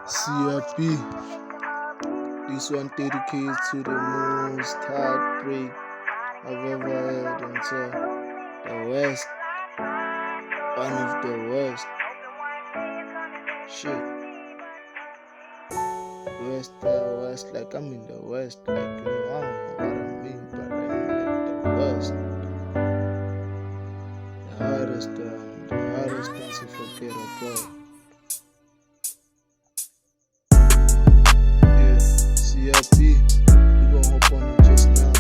CFB. This one dedicated to the most heartbreak I've ever heard until the West. One of the worst. Shit. West, like I'm in the West. Like, I don't know what I mean, but I'm like the worst. The hardest thing to forget about. CFB, we gon' hop on it just now.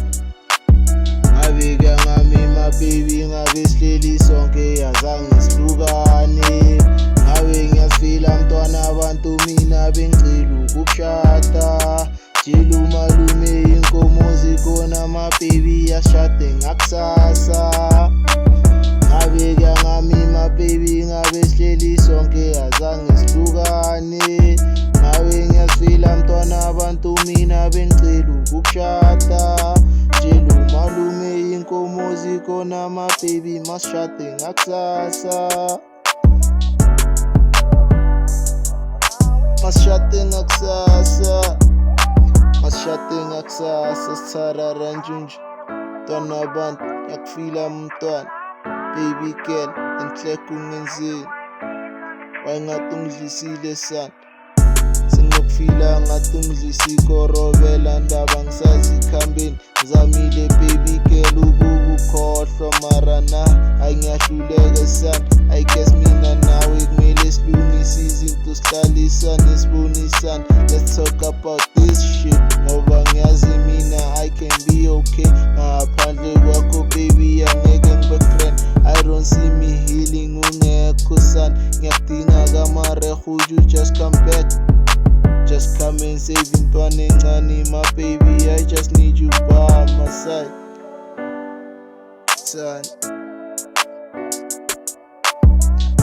Ngabika ngami my baby, ngabe sihleli sonke azange sihlukane. Ngabe ngiyasifila mntwana abantu mina bengicela ukukushada. Tshela umalume inkomo zikhona my baby asishade ngakusasa. Ngabika ngami my baby, ngabe sihleli sonke azange sihlukane. Ngabe ngiyasifila mntwana abantu mina bengicela ukukushada. Tshela umalume inkomo zikhona my baby masishade ngakusasa. Masishade ngakusasa. Masishade ngakusasa sitharara njunju. Mntwana abantu ngiyakufila mntwana. Baby girl enhle kungenzeni. Wayengathi ungidlisile sana. Sengiyokufila ngathi ungidlisa ikorobela ndaba ngisazi ikhambeni. Ngizamile baby girl ukukukhohlwa mara na angiyahluleka sana. I guess mina nawe kumele silungise izinto sihlalisane sibonisane. Let's talk about this shit ngoba ngiyazi mina I can be okay. Ngaphandle kwakho baby angeke ngibe grand. I don't see me healing ungekho sana. Ngiyakudinga kamareho, would you just come back? Just come and save intwana encane my baby, I just need you by my side. Son.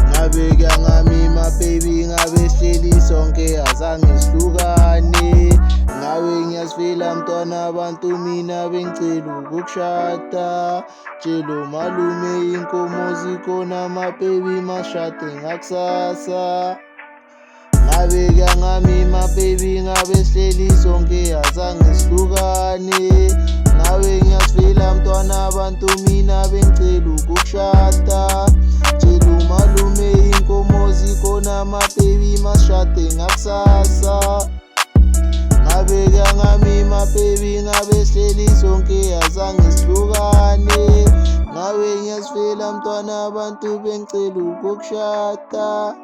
Ngabika ngami my baby, ngabe sihleli sonke azange sihlukane. Ngabe ngiyasifila mntwana abantu mina bengicela ukukushada. Tshela umalume inkomo zikhona my baby masishade ngakusasa. Ngabika ngami my baby, ngabe sihleli sonke azange sihlukane. Ngabe ngiyasifila mntwana abantu mina bengicela ukukushada. Tshela umalume inkomo zikhona my baby masishade ngakusasa. Ngabika ngami my baby, ngabe sihleli sonke azange sihlukane. Ngabe ngiyasifila mntwana abantu bengicela ukukushada.